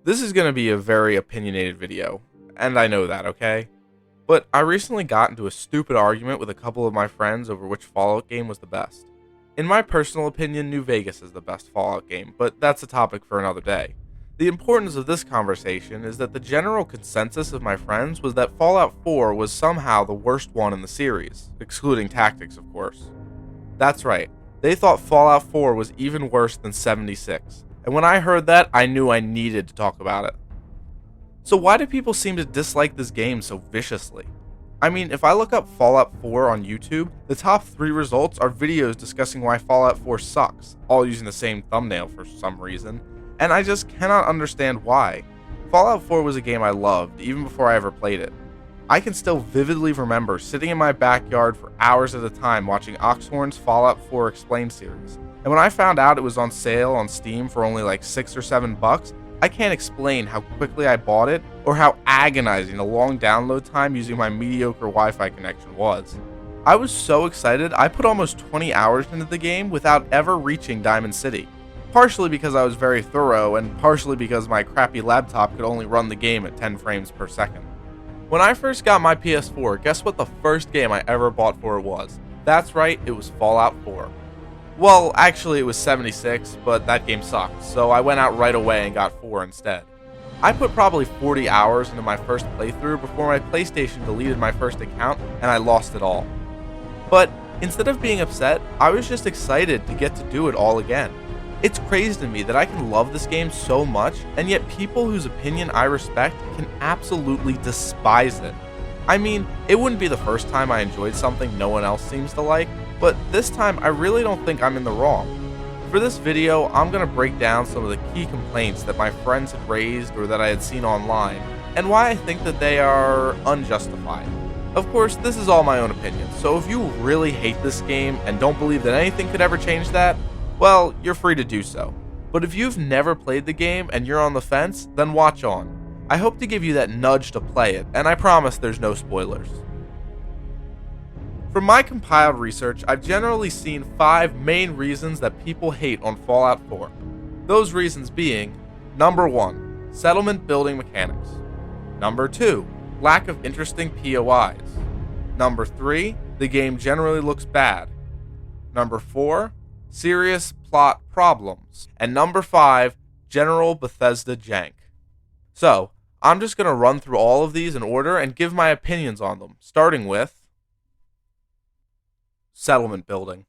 This is going to be a very opinionated video, and I know that, okay? But I recently got into a stupid argument with a couple of my friends over which Fallout game was the best. In my personal opinion, New Vegas is the best Fallout game, but that's a topic for another day. The importance of this conversation is that the general consensus of my friends was that Fallout 4 was somehow the worst one in the series, excluding tactics, of course. That's right, they thought Fallout 4 was even worse than 76, and when I heard that, I knew I needed to talk about it. So why do people seem to dislike this game so viciously? I mean, if I look up Fallout 4 on YouTube, the top 3 results are videos discussing why Fallout 4 sucks, all using the same thumbnail for some reason, and I just cannot understand why. Fallout 4 was a game I loved, even before I ever played it. I can still vividly remember sitting in my backyard for hours at a time watching Oxhorn's Fallout 4 Explained series, and when I found out it was on sale on Steam for only like $6 or $7, I can't explain how quickly I bought it or how agonizing the long download time using my mediocre Wi-Fi connection was. I was so excited I put almost 20 hours into the game without ever reaching Diamond City. Partially because I was very thorough and partially because my crappy laptop could only run the game at 10 frames per second. When I first got my PS4, guess what the first game I ever bought for it was? That's right, it was Fallout 4. Well, actually it was 76, but that game sucked, so I went out right away and got 4 instead. I put probably 40 hours into my first playthrough before my PlayStation deleted my first account and I lost it all. But instead of being upset, I was just excited to get to do it all again. It's crazy to me that I can love this game so much, and yet people whose opinion I respect can absolutely despise it. I mean, it wouldn't be the first time I enjoyed something no one else seems to like, but this time I really don't think I'm in the wrong. For this video, I'm going to break down some of the key complaints that my friends had raised or that I had seen online, and why I think that they are unjustified. Of course, this is all my own opinion, so if you really hate this game and don't believe that anything could ever change that, well, you're free to do so. But if you've never played the game and you're on the fence, then watch on. I hope to give you that nudge to play it, and I promise there's no spoilers. From my compiled research, I've generally seen 5 main reasons that people hate on Fallout 4. Those reasons being, number 1, settlement building mechanics. Number 2, lack of interesting POIs. Number 3, the game generally looks bad. Number 4, serious plot problems. And number 5, general Bethesda jank. So, I'm just going to run through all of these in order and give my opinions on them, starting with settlement building.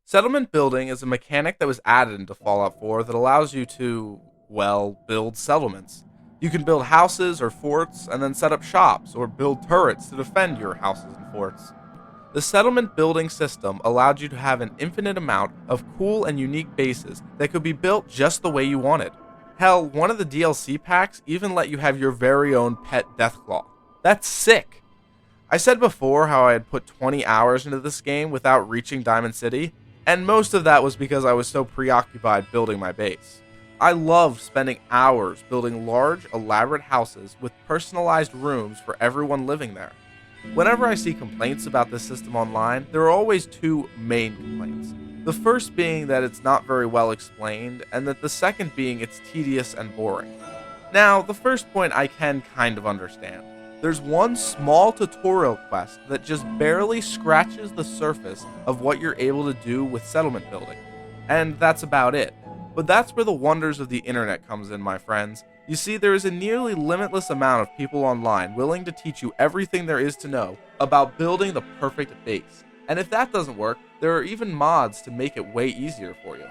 Settlement building is a mechanic that was added into Fallout 4 that allows you to, well, build settlements. You can build houses or forts and then set up shops or build turrets to defend your houses and forts. The settlement building system allowed you to have an infinite amount of cool and unique bases that could be built just the way you wanted. Hell, one of the DLC packs even let you have your very own pet Deathclaw. That's sick! I said before how I had put 20 hours into this game without reaching Diamond City, and most of that was because I was so preoccupied building my base. I loved spending hours building large, elaborate houses with personalized rooms for everyone living there. Whenever I see complaints about this system online, there are always 2 main complaints. The first being that it's not very well explained, and that the second being it's tedious and boring. Now, the first point I can kind of understand. There's one small tutorial quest that just barely scratches the surface of what you're able to do with settlement building. And that's about it. But that's where the wonders of the internet comes in, my friends. You see, there is a nearly limitless amount of people online willing to teach you everything there is to know about building the perfect base. And if that doesn't work, there are even mods to make it way easier for you.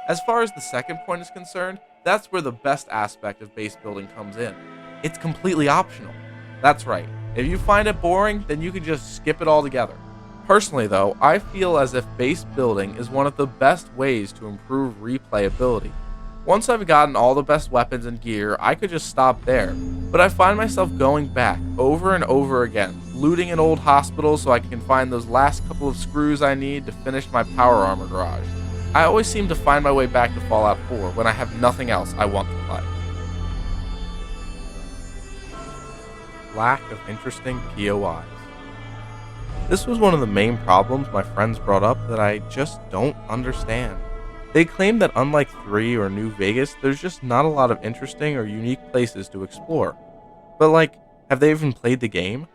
As far as the second point is concerned, that's where the best aspect of base building comes in. It's completely optional. That's right, if you find it boring, then you can just skip it altogether. Personally though, I feel as if base building is one of the best ways to improve replayability. Once I've gotten all the best weapons and gear, I could just stop there, but I find myself going back over and over again, looting an old hospital so I can find those last couple of screws I need to finish my power armor garage. I always seem to find my way back to Fallout 4 when I have nothing else I want to play. Lack of interesting POIs. This was one of the main problems my friends brought up that I just don't understand. They claim that unlike 3 or New Vegas, there's just not a lot of interesting or unique places to explore. But have they even played the game?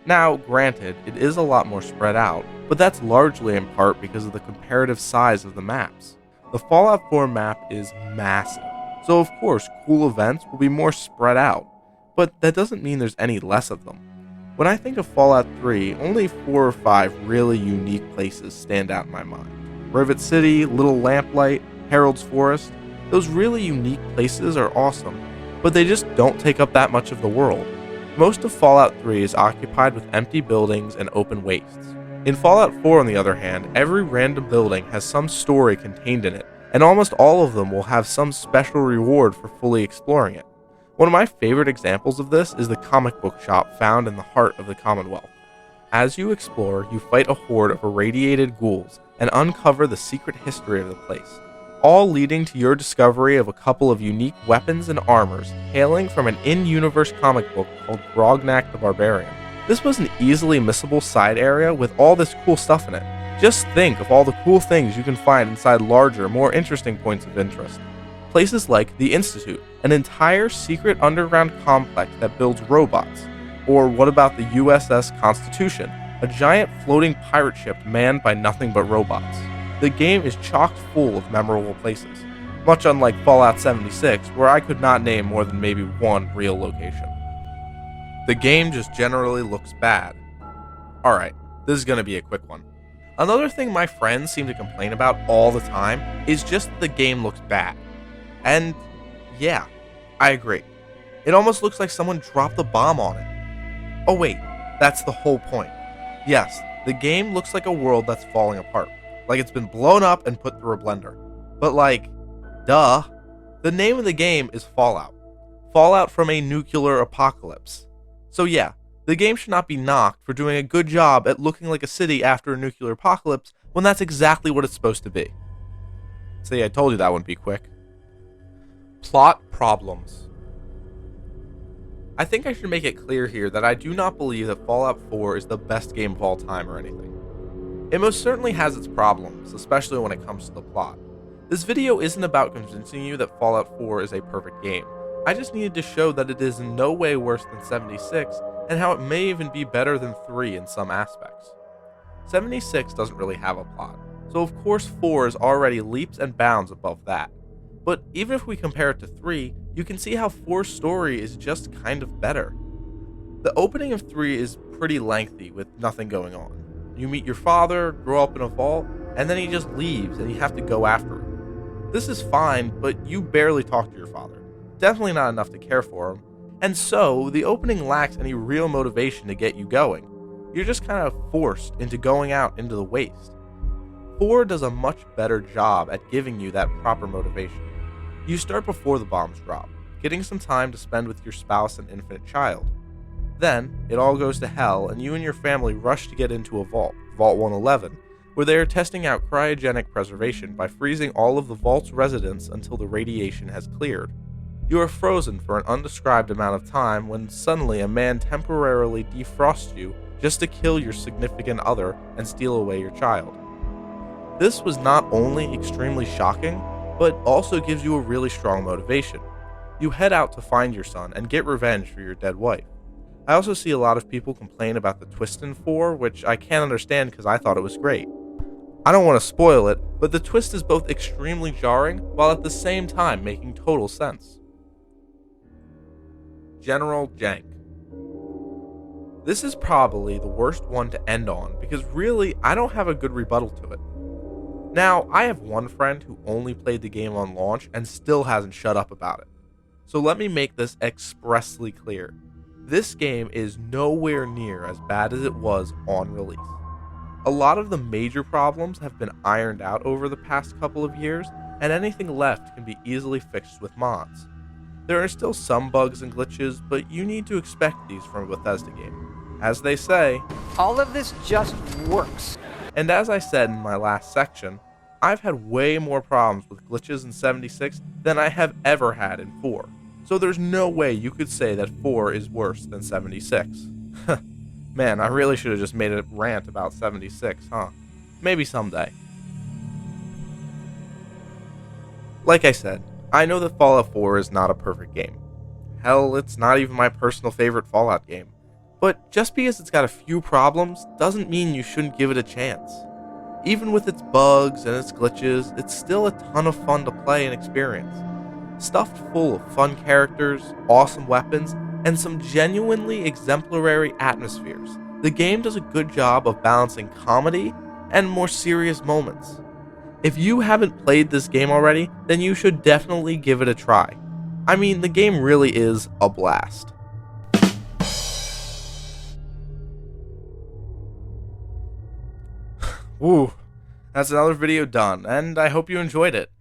Now, granted, it is a lot more spread out, but that's largely in part because of the comparative size of the maps. The Fallout 4 map is massive, so of course cool events will be more spread out, but that doesn't mean there's any less of them. When I think of Fallout 3, only 4 or 5 really unique places stand out in my mind. Rivet City, Little Lamplight, Harold's Forest, those really unique places are awesome, but they just don't take up that much of the world. Most of Fallout 3 is occupied with empty buildings and open wastes. In Fallout 4, on the other hand, every random building has some story contained in it, and almost all of them will have some special reward for fully exploring it. One of my favorite examples of this is the comic book shop found in the heart of the Commonwealth. As you explore, you fight a horde of irradiated ghouls and uncover the secret history of the place, all leading to your discovery of a couple of unique weapons and armors hailing from an in-universe comic book called Grognak the Barbarian. This was an easily missable side area with all this cool stuff in it. Just think of all the cool things you can find inside larger, more interesting points of interest. Places like the Institute, an entire secret underground complex that builds robots. Or what about the USS Constitution, a giant floating pirate ship manned by nothing but robots? The game is chock full of memorable places, much unlike Fallout 76, where I could not name more than maybe one real location. The game just generally looks bad. Alright, this is going to be a quick one. Another thing my friends seem to complain about all the time is just that the game looks bad. And yeah, I agree. It almost looks like someone dropped a bomb on it. Oh wait, that's the whole point. Yes, the game looks like a world that's falling apart. Like it's been blown up and put through a blender. But duh. The name of the game is Fallout. Fallout from a nuclear apocalypse. So yeah, the game should not be knocked for doing a good job at looking like a city after a nuclear apocalypse when that's exactly what it's supposed to be. See, I told you that wouldn't be quick. Plot problems. I think I should make it clear here that I do not believe that Fallout 4 is the best game of all time or anything. It most certainly has its problems, especially when it comes to the plot. This video isn't about convincing you that Fallout 4 is a perfect game. I just needed to show that it is in no way worse than 76, and how it may even be better than 3 in some aspects. 76 doesn't really have a plot, so of course 4 is already leaps and bounds above that. But even if we compare it to 3, you can see how 4's story is just kind of better. The opening of 3 is pretty lengthy with nothing going on. You meet your father, grow up in a vault, and then he just leaves and you have to go after him. This is fine, but you barely talk to your father. Definitely not enough to care for him. And so, the opening lacks any real motivation to get you going. You're just kind of forced into going out into the waste. 4 does a much better job at giving you that proper motivation. You start before the bombs drop, getting some time to spend with your spouse and infant child. Then, it all goes to hell and you and your family rush to get into a vault, Vault 111, where they are testing out cryogenic preservation by freezing all of the vault's residents until the radiation has cleared. You are frozen for an undescribed amount of time when suddenly a man temporarily defrosts you just to kill your significant other and steal away your child. This was not only extremely shocking, but also gives you a really strong motivation. You head out to find your son and get revenge for your dead wife. I also see a lot of people complain about the twist in 4, which I can't understand because I thought it was great. I don't want to spoil it, but the twist is both extremely jarring while at the same time making total sense. General Jank. This is probably the worst one to end on because really I don't have a good rebuttal to it. Now, I have one friend who only played the game on launch and still hasn't shut up about it. So let me make this expressly clear. This game is nowhere near as bad as it was on release. A lot of the major problems have been ironed out over the past couple of years, and anything left can be easily fixed with mods. There are still some bugs and glitches, but you need to expect these from a Bethesda game. As they say, all of this just works. And as I said in my last section, I've had way more problems with glitches in 76 than I have ever had in 4. So there's no way you could say that 4 is worse than 76. Man, I really should have just made a rant about 76, huh? Maybe someday. Like I said, I know that Fallout 4 is not a perfect game. Hell, it's not even my personal favorite Fallout game. But just because it's got a few problems doesn't mean you shouldn't give it a chance. Even with its bugs and its glitches, it's still a ton of fun to play and experience. Stuffed full of fun characters, awesome weapons, and some genuinely exemplary atmospheres, the game does a good job of balancing comedy and more serious moments. If you haven't played this game already, then you should definitely give it a try. I mean, the game really is a blast. Woo, that's another video done, and I hope you enjoyed it.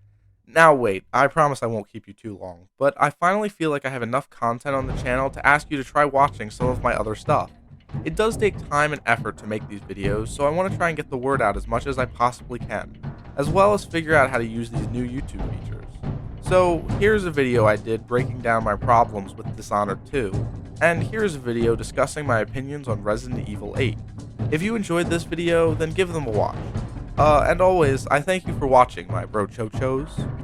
Now wait, I promise I won't keep you too long, but I finally feel like I have enough content on the channel to ask you to try watching some of my other stuff. It does take time and effort to make these videos, so I want to try and get the word out as much as I possibly can, as well as figure out how to use these new YouTube features. So here's a video I did breaking down my problems with Dishonored 2, and here's a video discussing my opinions on Resident Evil 8. If you enjoyed this video, then give them a watch. And always, I thank you for watching, my brochochos.